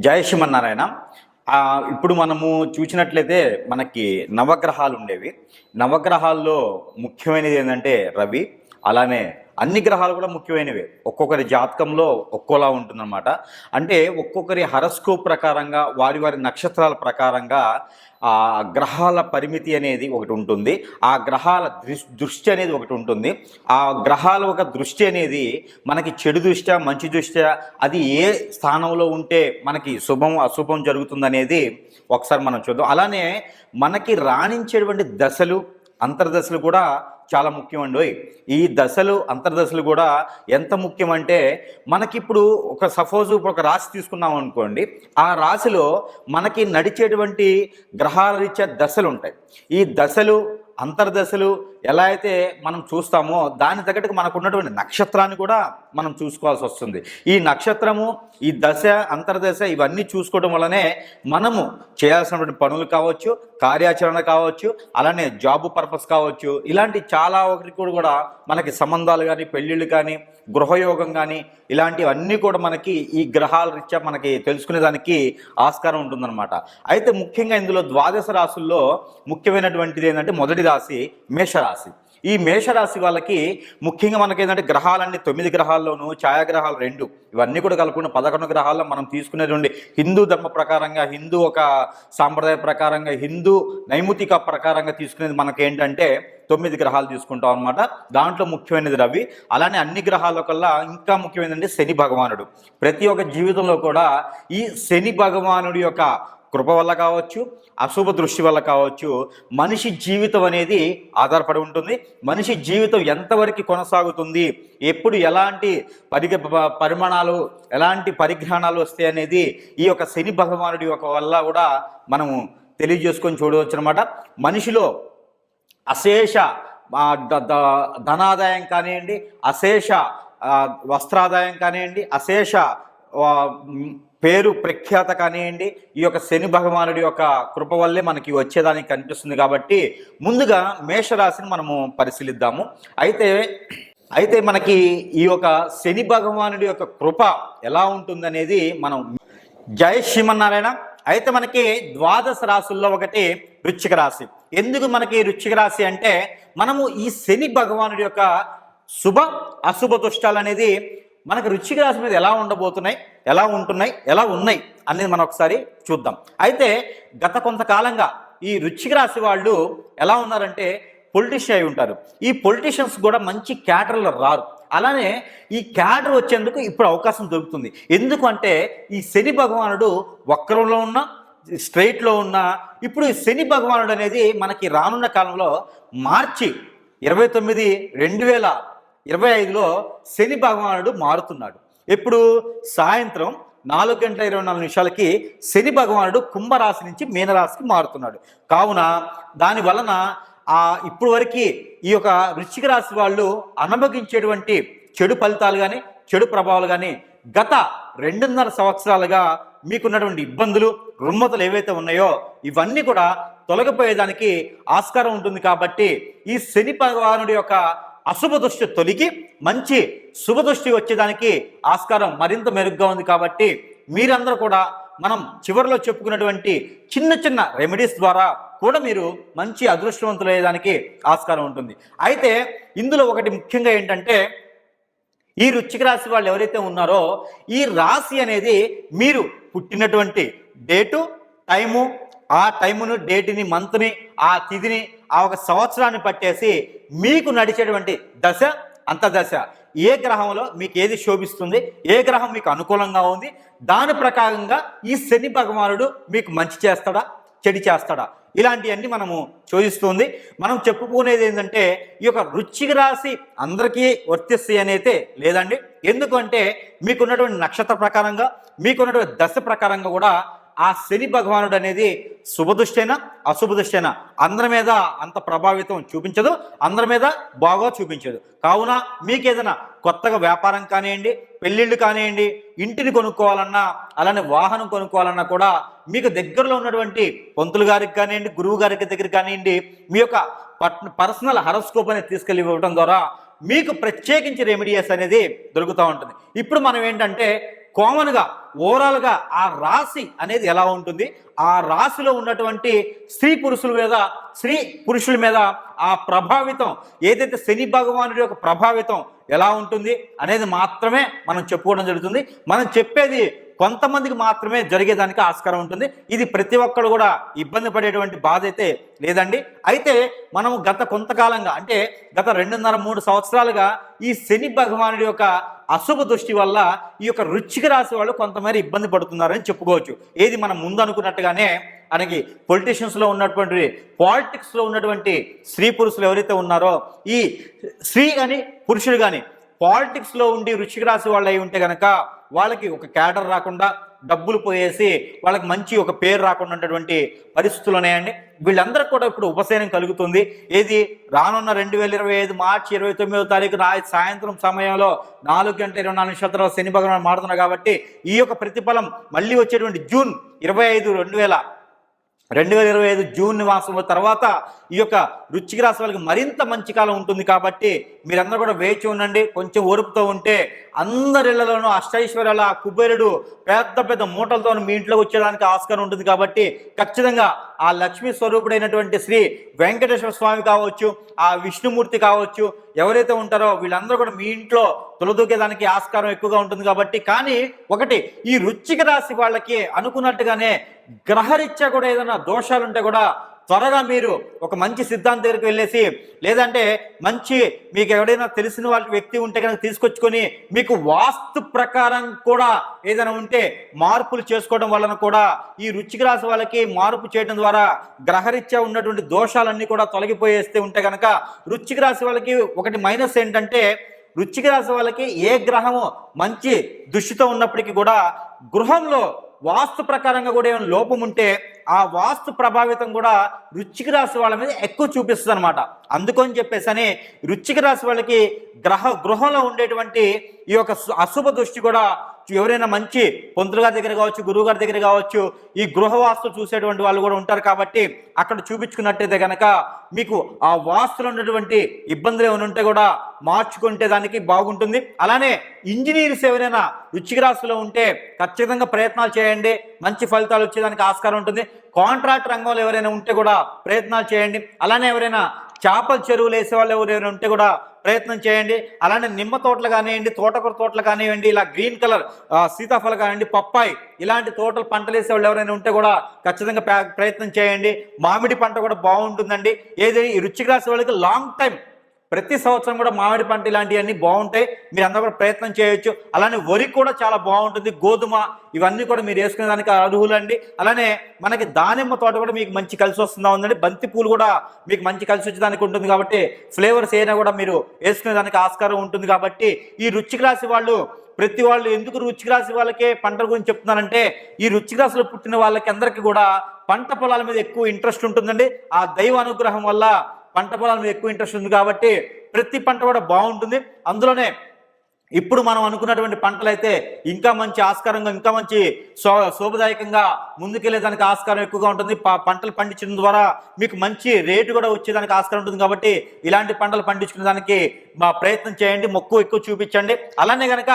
జయ శ్రీమన్నారాయణ. ఇప్పుడు మనము చూసినట్లయితే మనకి నవగ్రహాలు ఉండేవి. నవగ్రహాల్లో ముఖ్యమైనది ఏంటంటే రవి. అలానే అన్ని గ్రహాలు కూడా ముఖ్యమైనవే. ఒక్కొక్కరి జాతకంలో ఒక్కోలా ఉంటుందన్నమాట. అంటే ఒక్కొక్కరి హరస్కోప్ ప్రకారంగా వారి వారి నక్షత్రాల ప్రకారంగా ఆ గ్రహాల పరిమితి అనేది ఒకటి ఉంటుంది. ఆ గ్రహాల దృష్టి అనేది ఒకటి ఉంటుంది. ఆ గ్రహాల ఒక దృష్టి అనేది మనకి చెడు దృష్ట్యా మంచి దృష్ట్యా అది ఏ స్థానంలో ఉంటే మనకి శుభం అశుభం జరుగుతుందనేది ఒకసారి మనం చూద్దాం. అలానే మనకి రాణించేటువంటి దశలు అంతర్దశలు కూడా చాలా ముఖ్యమండి. ఈ దశలు అంతర్దశలు కూడా ఎంత ముఖ్యమంటే మనకిప్పుడు సపోజ్ ఒక రాశి తీసుకున్నాం అనుకోండి. ఆ రాశిలో మనకి నడిచేటువంటి గ్రహాల రీత్యా దశలు ఉంటాయి. ఈ దశలు అంతర్దశలు ఎలా అయితే మనం చూస్తామో దాని తగ్గట్టుగా మనకు ఉన్నటువంటి నక్షత్రాన్ని కూడా మనం చూసుకోవాల్సి వస్తుంది. ఈ నక్షత్రము, ఈ దశ, అంతర్దశ ఇవన్నీ చూసుకోవడం వల్లనే మనము చేయాల్సినటువంటి పనులు కావచ్చు, కార్యాచరణ కావచ్చు, అలానే జాబ్ పర్పస్ కావచ్చు, ఇలాంటి చాలా ఒకటి కూడా మనకి సంబంధాలు కానీ, పెళ్ళిళ్ళు కానీ, గృహయోగం కానీ ఇలాంటివన్నీ కూడా మనకి ఈ గ్రహాల రీత్యా మనకి తెలుసుకునేదానికి ఆస్కారం ఉంటుందన్నమాట. అయితే ముఖ్యంగా ఇందులో ద్వాదశ రాశుల్లో ముఖ్యమైనటువంటిది ఏంటంటే మొదటి రాశి మేషరాశి. ఈ మేషరాశి వాళ్ళకి ముఖ్యంగా మనకి ఏంటంటే గ్రహాలన్నీ 9 గ్రహాల్లోనూ ఛాయాగ్రహాలు 2 ఇవన్నీ కూడా కలుపుకున్న 11 గ్రహాల్లో మనం తీసుకునేటువంటి హిందూ ధర్మ ప్రకారంగా, హిందూ ఒక సాంప్రదాయ ప్రకారంగా, హిందూ నైమితిక ప్రకారంగా తీసుకునేది మనకేంటంటే 9 గ్రహాలు తీసుకుంటాం అనమాట. దాంట్లో ముఖ్యమైనది రవి. అలానే అన్ని గ్రహాల కల్లా ఇంకా ముఖ్యమైనది శని భగవానుడు. ప్రతి ఒక్క జీవితంలో కూడా ఈ శని భగవానుడి యొక్క కృప వల్ల కావచ్చు, అశుభ దృష్టి వల్ల కావచ్చు, మనిషి జీవితం అనేది ఆధారపడి ఉంటుంది. మనిషి జీవితం ఎంతవరకు కొనసాగుతుంది, ఎప్పుడు ఎలాంటి పరిమాణాలు, ఎలాంటి పరిజ్ఞానాలు వస్తాయి అనేది ఈ యొక్క శని భగవానుడి యొక్క వల్ల కూడా మనము తెలియజేసుకొని చూడవచ్చు అనమాట. మనిషిలో అశేష ధనాదాయం కానివ్వండి, అశేష వస్త్రాదాయం కానివ్వండి, అశేష పేరు ప్రఖ్యాత కానివ్వండి, ఈ యొక్క శని భగవానుడి యొక్క కృప వల్లే మనకి వచ్చేదానికి కనిపిస్తుంది. కాబట్టి ముందుగా మేషరాశిని మనము పరిశీలిద్దాము. అయితే మనకి ఈ యొక్క శని భగవానుడి యొక్క కృప ఎలా ఉంటుందనేది మనం జయ శ్రీమన్నారాయణ. అయితే మనకి ద్వాదశ రాశుల్లో ఒకటి వృశ్చిక రాశి. ఎందుకు మనకి వృశ్చిక రాశి అంటే మనము ఈ శని భగవానుడి యొక్క శుభ అశుభ దృష్టాలు అనేది మనకు వృశ్చిక రాశి మీద ఎలా ఉండబోతున్నాయి, ఎలా ఉంటున్నాయి, ఎలా ఉన్నాయి అనేది మనం ఒకసారి చూద్దాం. అయితే గత కొంతకాలంగా ఈ వృశ్చిక రాశి వాళ్ళు ఎలా ఉన్నారంటే పొలిటీషియన్ అయి ఉంటారు. ఈ పొలిటీషియన్స్ కూడా మంచి క్యాడర్లు రారు. అలానే ఈ క్యాడర్ వచ్చేందుకు ఇప్పుడు అవకాశం దొరుకుతుంది. ఎందుకు అంటే ఈ శని భగవానుడు వక్రంలో ఉన్న, స్ట్రైట్లో ఉన్న, ఇప్పుడు ఈ శని భగవానుడు అనేది మనకి రానున్న కాలంలో మార్చి 29, 2025లో శని భగవానుడు మారుతున్నాడు. ఇప్పుడు సాయంత్రం 4:24 శని భగవానుడు కుంభరాశి నుంచి మీనరాశికి మారుతున్నాడు. కావున దాని వలన ఇప్పుడు వరకు ఈ యొక్క వృశ్చిక రాశి వాళ్ళు అనుభవించేటువంటి చెడు ఫలితాలు కానీ, చెడు ప్రభావాలు కానీ గత 2.5 సంవత్సరాలుగా మీకున్నటువంటి ఇబ్బందులు, రుమ్మతులు ఏవైతే ఉన్నాయో ఇవన్నీ కూడా తొలగిపోయేదానికి ఆస్కారం ఉంటుంది. కాబట్టి ఈ శని భగవానుడి యొక్క అశుభ దృష్టి తొలగి మంచి శుభ దృష్టి వచ్చేదానికి ఆస్కారం మరింత మెరుగ్గా ఉంది. కాబట్టి మీరందరూ కూడా మనం చివరిలో చెప్పుకున్నటువంటి చిన్న చిన్న రెమెడీస్ ద్వారా కూడా మీరు మంచి అదృష్టవంతులు అయ్యేదానికి ఆస్కారం ఉంటుంది. అయితే ఇందులో ఒకటి ముఖ్యంగా ఏంటంటే ఈ వృశ్చిక రాశి వాళ్ళు ఎవరైతే ఉన్నారో ఈ రాశి అనేది మీరు పుట్టినటువంటి డేటు, టైము, ఆ టైమును, డేట్ని, మంత్ని, ఆ తిథిని, ఆ ఒక సంవత్సరాన్ని పట్టేసి మీకు నడిచేటువంటి దశ, అంతర్దశ, ఏ గ్రహంలో మీకు ఏది శోభిస్తుంది, ఏ గ్రహం మీకు అనుకూలంగా ఉంది, దాని ప్రకారంగా ఈ శని భగవానుడు మీకు మంచి చేస్తాడా, చెడు చేస్తాడా, ఇలాంటివన్నీ మనము చూపిస్తుంది. మనం చెప్పుకునేది ఏంటంటే ఈ యొక్క వృశ్చిక రాశి అందరికీ వర్తిస్తాయి అనేది లేదండి. ఎందుకంటే మీకున్నటువంటి నక్షత్ర ప్రకారంగా, మీకున్నటువంటి దశ ప్రకారంగా కూడా ఆ శని భగవానుడు అనేది శుభదృష్టైనా అశుభదృష్టైనా అందరి మీద అంత ప్రభావితం చూపించదు, అందరి మీద బాగా చూపించదు. కావున మీకు ఏదైనా కొత్తగా వ్యాపారం కానివ్వండి, పెళ్ళిళ్ళు కానివ్వండి, ఇంటిని కొనుక్కోవాలన్నా, అలానే వాహనం కొనుక్కోవాలన్నా కూడా మీకు దగ్గరలో ఉన్నటువంటి పంతులు గారికి కానివ్వండి, గురువు గారికి దగ్గర కానివ్వండి, మీ యొక్క పర్సనల్ హరోస్కోప్ అనేది తీసుకెళ్ళి ఇవ్వడం ద్వారా మీకు ప్రత్యేకించి రెమెడీస్ అనేది దొరుకుతూ ఉంటుంది. ఇప్పుడు మనం ఏంటంటే కామన్గా ఓవరాల్గా ఆ రాశి అనేది ఎలా ఉంటుంది, ఆ రాశిలో ఉన్నటువంటి స్త్రీ పురుషుల మీద ఆ ప్రభావితం ఏదైతే శని భగవానుడి యొక్క ప్రభావితం ఎలా ఉంటుంది అనేది మాత్రమే మనం చెప్పుకోవడం జరుగుతుంది. మనం చెప్పేది కొంతమందికి మాత్రమే జరిగేదానికి ఆస్కారం ఉంటుంది. ఇది ప్రతి ఒక్కరు కూడా ఇబ్బంది పడేటువంటి బాధ అయితే లేదండి. అయితే మనం గత కొంతకాలంగా అంటే గత 2.5-3 సంవత్సరాలుగా ఈ శని భగవానుడి యొక్క అశుభ దృష్టి వల్ల ఈ యొక్క వృశ్చిక రాశి వాళ్ళు కొంతమేర ఇబ్బంది పడుతున్నారని చెప్పుకోవచ్చు. ఏది మనం ముందు అనుకున్నట్టుగానే మనకి పొలిటీషియన్స్లో ఉన్నటువంటి పాలిటిక్స్లో ఉన్నటువంటి స్త్రీ పురుషులు ఎవరైతే ఉన్నారో ఈ స్త్రీ కానీ పురుషుడు కానీ పాలిటిక్స్లో ఉండి వృశ్చిక రాశి వాళ్ళు అయి ఉంటే కనుక వాళ్ళకి ఒక క్యాడర్ రాకుండా డబ్బులు పోయేసి వాళ్ళకి మంచి ఒక పేరు రాకుండా ఉన్నటువంటి పరిస్థితులు ఉన్నాయండి. వీళ్ళందరికీ కూడా ఇప్పుడు ఉపశమనం కలుగుతుంది. ఏది రానున్న 2025 మార్చి 29వ తారీఖు సాయంత్రం సమయంలో 4:24 శని భగవానుడు మారుతున్నారు కాబట్టి ఈ యొక్క ప్రతిఫలం మళ్ళీ వచ్చేటువంటి జూన్ 25 2025 జూన్ మాసం తర్వాత ఈ యొక్క వృశ్చిక రాశి వాళ్ళకి మరింత మంచి కాలం ఉంటుంది. కాబట్టి మీరందరూ కూడా వేచి ఉండండి. కొంచెం ఓర్పుతో ఉంటే అందరిళ్లలోనూ అష్టైశ్వర్యాల కుబేరుడు పెద్ద పెద్ద మూటలతో మీ ఇంట్లోకి వచ్చేదానికి ఆస్కారం ఉంటుంది. కాబట్టి ఖచ్చితంగా ఆ లక్ష్మీ స్వరూపుడైనటువంటి శ్రీ వెంకటేశ్వర స్వామి కావచ్చు, ఆ విష్ణుమూర్తి కావచ్చు, ఎవరైతే ఉంటారో వీళ్ళందరూ కూడా మీ ఇంట్లో తొలదూకేదానికి ఆస్కారం ఎక్కువగా ఉంటుంది. కాబట్టి కానీ ఒకటి ఈ వృశ్చిక రాశి వాళ్ళకి అనుకున్నట్టుగానే గ్రహరీత్యా కూడా ఏదైనా దోషాలు ఉంటే కూడా త్వరగా మీరు ఒక మంచి సిద్ధాంతం దగ్గరికి వెళ్ళేసి లేదంటే మంచి మీకు ఎవరైనా తెలిసిన వాళ్ళ వ్యక్తి ఉంటే కనుక తీసుకొచ్చుకొని మీకు వాస్తు ప్రకారం కూడా ఏదైనా ఉంటే మార్పులు చేసుకోవడం వలన కూడా ఈ వృశ్చిక రాశి వాళ్ళకి మార్పు చేయడం ద్వారా గ్రహరీత్యా ఉన్నటువంటి దోషాలన్నీ కూడా తొలగిపోయేస్తే ఉంటే కనుక వృశ్చిక రాశి వాళ్ళకి ఒకటి మైనస్ ఏంటంటే వృశ్చిక రాశి వాళ్ళకి ఏ గ్రహము మంచి దృష్టితో ఉన్నప్పటికీ కూడా గృహంలో వాస్తు ప్రకారంగా కూడా ఏమైనా లోపం ఉంటే ఆ వాస్తు ప్రభావితం కూడా వృశ్చిక రాశి వాళ్ళ మీద ఎక్కువ చూపిస్తుంది అనమాట. అందుకని చెప్పేసి వృశ్చిక రాశి వాళ్ళకి గృహంలో ఉండేటువంటి ఈ యొక్క అశుభ దృష్టి కూడా ఎవరైనా మంచి పంతులు గారి దగ్గర కావచ్చు, గురువు గారి దగ్గర కావచ్చు, ఈ గృహవాస్తు చూసేటువంటి వాళ్ళు కూడా ఉంటారు. కాబట్టి అక్కడ చూపించుకున్నట్టయితే కనుక మీకు ఆ వాస్తులో ఉన్నటువంటి ఇబ్బందులు ఏమైనా ఉంటే కూడా మార్చుకుంటే దానికి బాగుంటుంది. అలానే ఇంజనీర్స్ ఎవరైనా వృశ్చిక రాశిలో ఉంటే ఖచ్చితంగా ప్రయత్నాలు చేయండి, మంచి ఫలితాలు వచ్చేదానికి ఆస్కారం ఉంటుంది. కాంట్రాక్ట్ రంగంలో ఎవరైనా ఉంటే కూడా ప్రయత్నాలు చేయండి. అలానే ఎవరైనా చేపల చెరువులు వేసే వాళ్ళు ఎవరైనా ఉంటే కూడా ప్రయత్నం చేయండి. అలానే నిమ్మ తోటలు కానివ్వండి, తోటకూర తోటలు కానివ్వండి, ఇలా గ్రీన్ కలర్ సీతాఫలం కానివ్వండి, పప్పాయి ఇలాంటి తోటలు పంటలు వేసే వాళ్ళు ఎవరైనా ఉంటే కూడా ఖచ్చితంగా ప్రయత్నం చేయండి. మామిడి పంట కూడా బాగుంటుందండి. ఏది ఈ వృశ్చిక రాశి వాళ్ళకి లాంగ్ టైం ప్రతి సంవత్సరం కూడా మామిడి పంట ఇలాంటివన్నీ బాగుంటాయి. మీరు అందరూ కూడా ప్రయత్నం చేయొచ్చు. అలానే వరి కూడా చాలా బాగుంటుంది, గోధుమ ఇవన్నీ కూడా మీరు వేసుకునే దానికి అర్హులండి. అలానే మనకి దానిమ్మ తోట కూడా మీకు మంచి కలిసి వస్తుందా ఉందండి. బంతి పూలు కూడా మీకు మంచి కలిసి వచ్చేదానికి ఉంటుంది. కాబట్టి ఫ్లేవర్స్ అయినా కూడా మీరు వేసుకునే దానికి ఆస్కారం ఉంటుంది. కాబట్టి ఈ వృశ్చిక రాశి వాళ్ళు ప్రతి వాళ్ళు ఎందుకు వృశ్చిక రాశి వాళ్ళకే పంటల గురించి చెప్తున్నానంటే ఈ వృశ్చిక రాశిలో పుట్టిన వాళ్ళకి అందరికీ కూడా పంట పొలాల మీద ఎక్కువ ఇంట్రెస్ట్ ఉంటుందండి. ఆ దైవ అనుగ్రహం వల్ల పంట పొలాల మీద ఎక్కువ ఇంట్రెస్ట్ ఉంది. కాబట్టి ప్రతి పంట కూడా బాగుంటుంది. అందులోనే ఇప్పుడు మనం అనుకున్నటువంటి పంటలు అయితే ఇంకా మంచి ఆస్కారంగా ఇంకా మంచి శోభదాయకంగా ముందుకెళ్లేదానికి ఆస్కారం ఎక్కువగా ఉంటుంది. పంటలు పండించడం ద్వారా మీకు మంచి రేటు కూడా వచ్చేదానికి ఆస్కారం ఉంటుంది. కాబట్టి ఇలాంటి పంటలు పండించుకునే దానికి మా ప్రయత్నం చేయండి, మొక్కు ఎక్కువ చూపించండి. అలానే కనుక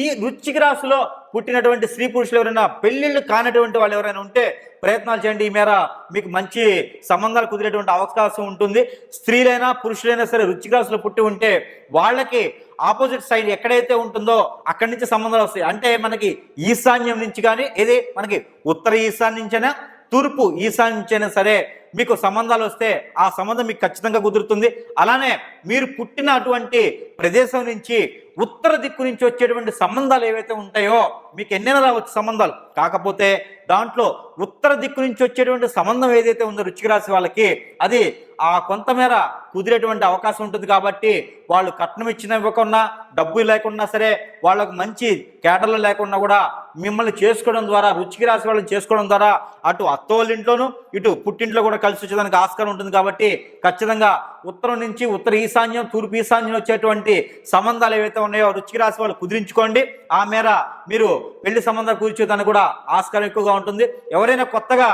ఈ వృశ్చిక రాశిలో పుట్టినటువంటి స్త్రీ పురుషులు ఎవరైనా పెళ్లిళ్ళు కానటువంటి వాళ్ళు ఎవరైనా ఉంటే ప్రయత్నాలు చేయండి. ఈ మేర మీకు మంచి సంబంధాలు కుదిరేటువంటి అవకాశం ఉంటుంది. స్త్రీలైనా పురుషులైనా సరే వృశ్చిక రాశిలో పుట్టి ఉంటే వాళ్ళకి ఆపోజిట్ సైడ్ ఎక్కడైతే ఉంటుందో అక్కడి నుంచి సంబంధాలు వస్తాయి. అంటే మనకి ఈశాన్యం నుంచి కానీ ఏది మనకి ఉత్తర ఈశాన్యం నుంచైనా తూర్పు ఈశాన్యం నుంచైనా సరే మీకు సంబంధాలు వస్తే ఆ సంబంధం మీకు ఖచ్చితంగా కుదురుతుంది. అలానే మీరు పుట్టిన అటువంటి ప్రదేశం నుంచి ఉత్తర దిక్కు నుంచి వచ్చేటువంటి సంబంధాలు ఏవైతే ఉంటాయో మీకు ఎన్నైనా రావచ్చు సంబంధాలు. కాకపోతే దాంట్లో ఉత్తర దిక్కు నుంచి వచ్చేటువంటి సంబంధం ఏదైతే ఉందో వృశ్చిక రాశి వాళ్ళకి అది ఆ కొంతమేర కుదిరేటువంటి అవకాశం ఉంటుంది. కాబట్టి వాళ్ళు కట్నం ఇచ్చిన ఇవ్వకుండా డబ్బులు లేకుండా సరే వాళ్ళకు మంచి కేటర్లు లేకుండా కూడా మిమ్మల్ని చేసుకోవడం ద్వారా వృశ్చిక రాశి వాళ్ళని చేసుకోవడం ద్వారా అటు అత్తోళ్ళ ఇంట్లోనూ ఇటు పుట్టింట్లో కూడా కలిసి వచ్చేదానికి ఆస్కారం ఉంటుంది. కాబట్టి ఖచ్చితంగా ఉత్తరం నుంచి ఉత్తర ఈశాన్యం తూర్పు ఈశాన్యం వచ్చేటువంటి సంబంధాలు ఏవైతే ఉన్నాయో వృశ్చిక రాశి వాళ్ళు కుదిరించుకోండి. ఆ మేర మీరు పెళ్లి సంబంధాలు కూర్చోదానికి కూడా ఆస్కారం ఎక్కువగా ఉంటుంది. ఎవరైనా కొత్తగా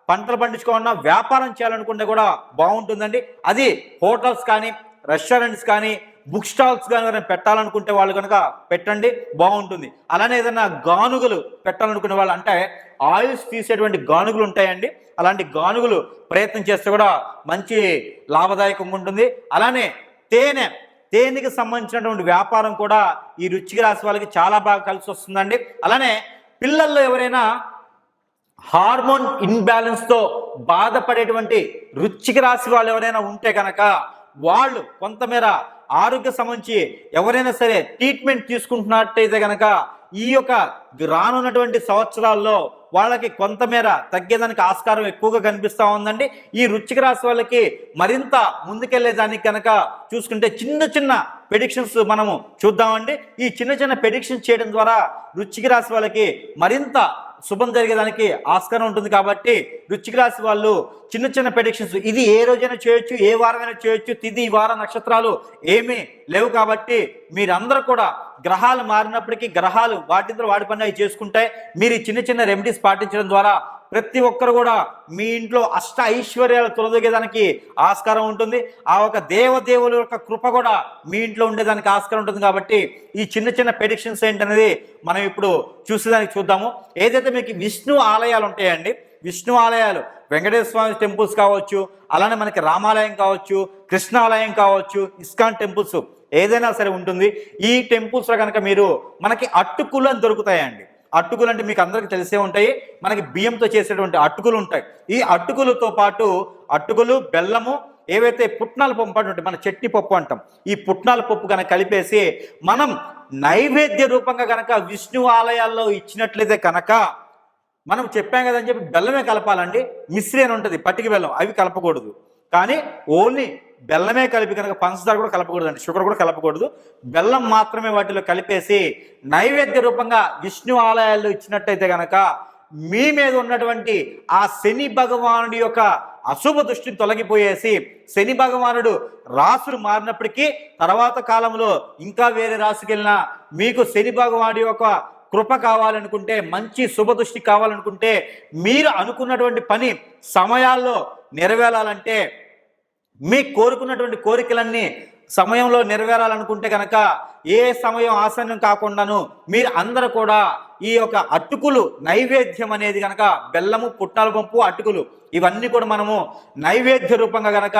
పంటలు పండించుకోవాలన్నా వ్యాపారం చేయాలనుకుంటే కూడా బాగుంటుందండి. అది హోటల్స్ కానీ రెస్టారెంట్స్ కానీ బుక్ స్టాల్స్ కానీ పెట్టాలనుకుంటే వాళ్ళు కనుక పెట్టండి, బాగుంటుంది. అలానే ఏదైనా గానుగలు పెట్టాలనుకునే వాళ్ళు, అంటే ఆయిల్స్ తీసేటువంటి గానుగలు ఉంటాయండి, అలాంటి గానుగలు ప్రయత్నం చేస్తే కూడా మంచి లాభదాయకంగా ఉంటుంది. అలానే తేనెకి సంబంధించినటువంటి వ్యాపారం కూడా ఈ వృశ్చిక రాశి వాళ్ళకి చాలా బాగా కలిసి వస్తుందండి. అలానే పిల్లల్లో ఎవరైనా హార్మోన్ ఇన్బ్యాలెన్స్తో బాధపడేటువంటి వృశ్చిక రాశి వాళ్ళు ఎవరైనా ఉంటే కనుక వాళ్ళు కొంతమేర ఆరోగ్య సంబంధించి ఎవరైనా సరే ట్రీట్మెంట్ తీసుకుంటున్నట్టయితే కనుక ఈ యొక్క రానున్నటువంటి సంవత్సరాల్లో వాళ్ళకి కొంతమేర తగ్గేదానికి ఆస్కారం ఎక్కువగా కనిపిస్తూ ఉందండి. ఈ వృశ్చిక రాశి వాళ్ళకి మరింత ముందుకెళ్లేదానికి కనుక చూసుకుంటే చిన్న ప్రెడిక్షన్స్ మనము చూద్దామండి. ఈ చిన్న ప్రెడిక్షన్స్ చేయడం ద్వారా వృశ్చిక రాశి వాళ్ళకి మరింత శుభం జరిగేదానికి ఆస్కారం ఉంటుంది. కాబట్టి వృశ్చిక రాశి వాళ్ళు చిన్న ప్రెడిక్షన్స్, ఇది ఏ రోజైనా చేయొచ్చు, ఏ వారమైనా చేయొచ్చు, తిథి వార నక్షత్రాలు ఏమీ లేవు. కాబట్టి మీరందరూ కూడా గ్రహాలు మారినప్పటికీ గ్రహాలు వాటింతో వాడి పని అవి చేసుకుంటాయి. మీరు చిన్న రెమెడీస్ పాటించడం ద్వారా ప్రతి ఒక్కరు కూడా మీ ఇంట్లో అష్ట ఐశ్వర్యాలు తొలదొగేదానికి ఆస్కారం ఉంటుంది. ఆ ఒక దేవదేవుల యొక్క కృప కూడా మీ ఇంట్లో ఉండేదానికి ఆస్కారం ఉంటుంది. కాబట్టి ఈ చిన్న ప్రెడిక్షన్స్ ఏంటనేది మనం ఇప్పుడు చూసేదానికి చూద్దాము. ఏదైతే మీకు విష్ణు ఆలయాలు ఉంటాయండి, విష్ణు ఆలయాలు వెంకటేశ్వర స్వామి టెంపుల్స్ కావచ్చు, అలానే మనకి రామాలయం కావచ్చు, కృష్ణాలయం కావచ్చు, ఇస్కాన్ టెంపుల్స్ ఏదైనా సరే ఉంటుంది. ఈ టెంపుల్స్లో కనుక మీరు మనకి అట్టుకులు అని దొరుకుతాయండి. అట్టుకులు అంటే మీకు అందరికీ తెలిసే ఉంటాయి, మనకి బియ్యంతో చేసేటువంటి అట్టుకులు ఉంటాయి. ఈ అట్టుకులతో పాటు అట్టుకులు, బెల్లము, ఏవైతే పుట్నాల పప్పు అంటే మన చట్నీ పప్పు అంటాం, ఈ పుట్నాల పప్పు కనుక కలిపేసి మనం నైవేద్య రూపంగా కనుక విష్ణు ఆలయాల్లో ఇచ్చినట్లయితే కనుక, మనం చెప్పాం కదని చెప్పి బెల్లమే కలపాలండి, మిశ్రీ అని ఉంటుంది పట్టిక బెల్లం, అవి కలపకూడదు. కానీ ఓన్లీ బెల్లమే కలిపి కనుక పంచదార కూడా కలపకూడదు అండి, షుగర్ కూడా కలపకూడదు, బెల్లం మాత్రమే వాటిలో కలిపేసి నైవేద్య రూపంగా విష్ణు ఆలయాల్లో ఇచ్చినట్టయితే కనుక మీ మీద ఉన్నటువంటి ఆ శని భగవానుడి యొక్క అశుభ దృష్టిని తొలగిపోయేసి, శని భగవానుడు రాసులు మారినప్పటికీ తర్వాత కాలంలో ఇంకా వేరే రాశికి వెళ్ళినా మీకు శని భగవానుడి యొక్క కృప కావాలనుకుంటే, మంచి శుభదృష్టి కావాలనుకుంటే, మీరు అనుకున్నటువంటి పని సమయాల్లో నెరవేరాలంటే, మీకు కోరుకున్నటువంటి కోరికలన్నీ సమయంలో నెరవేరాలనుకుంటే కనుక ఏ సమయం ఆసన్నం కాకుండాను మీరు అందరూ కూడా ఈ యొక్క అటుకులు నైవేద్యం అనేది కనుక బెల్లము, పుట్నాల పప్పు, అటుకులు ఇవన్నీ కూడా మనము నైవేద్య రూపంగా కనుక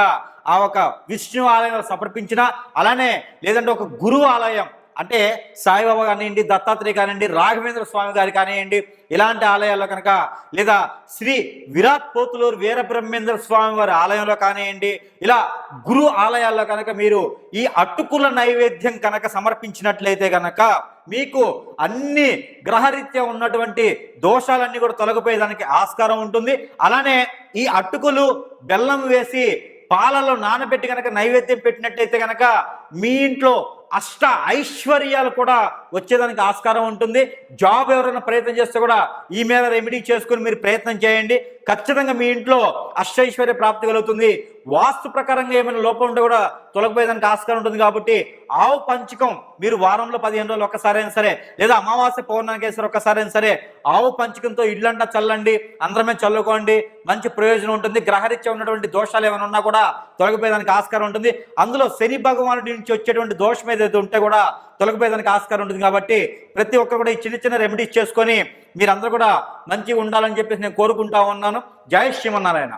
ఆ ఒక విష్ణు ఆలయంలో సమర్పించిన, అలానే లేదంటే ఒక గురువు ఆలయం అంటే సాయిబాబా కానివ్వండి, దత్తాత్రేయ కానివ్వండి, రాఘవేంద్ర స్వామి గారి కానివ్వండి, ఇలాంటి ఆలయాల్లో కనుక, లేదా శ్రీ విరాట్ పోతులూరు వీరబ్రహ్మేంద్ర స్వామి వారి ఆలయంలో కానివ్వండి, ఇలా గురు ఆలయాల్లో కనుక మీరు ఈ అటుకుల నైవేద్యం కనుక సమర్పించినట్లయితే కనుక మీకు అన్ని గ్రహరీత్యా ఉన్నటువంటి దోషాలన్నీ కూడా తొలగిపోయేదానికి ఆస్కారం ఉంటుంది. అలానే ఈ అటుకులు బెల్లం వేసి పాలలో నానబెట్టి కనుక నైవేద్యం పెట్టినట్టయితే కనుక మీ ఇంట్లో అష్ట ఐశ్వర్యాలు కూడా వచ్చేదానికి ఆస్కారం ఉంటుంది. జాబ్ ఎవరైనా ప్రయత్నం చేస్తే కూడా ఈ మీద రెమెడీ చేసుకుని మీరు ప్రయత్నం చేయండి, ఖచ్చితంగా మీ ఇంట్లో అష్టైశ్వర్య ప్రాప్తి కలుగుతుంది. వాస్తు ప్రకారంగా ఏమైనా లోపం ఉంటే కూడా తొలగిపోయేదానికి ఆస్కారం ఉంటుంది. కాబట్టి ఆవు పంచకం మీరు వారంలో 15 రోజులు ఒక్కసారైనా సరే, లేదా అమావాస్య పౌర్ణానికి వేసారు ఒక్కసారైనా సరే, ఆవు పంచకంతో ఇళ్ళంటా చల్లండి, అందరమే చల్లుకోండి, మంచి ప్రయోజనం ఉంటుంది. గ్రహరీత్యా ఉన్నటువంటి దోషాలు ఏమైనా ఉన్నా కూడా తొలగిపోయేదానికి ఆస్కారం ఉంటుంది. అందులో శని భగవానుడి నుంచి వచ్చేటువంటి దోషం ఏదైతే ఉంటే కూడా తొలగిపోయేదానికి ఆస్కారం ఉంటుంది. కాబట్టి ప్రతి ఒక్కరు కూడా ఈ చిన్న రెమెడీస్ చేసుకొని మీరందరూ కూడా మంచిగా ఉండాలని చెప్పేసి నేను కోరుకుంటా ఉన్నాను. జై శ్రీమన్నారాయణ.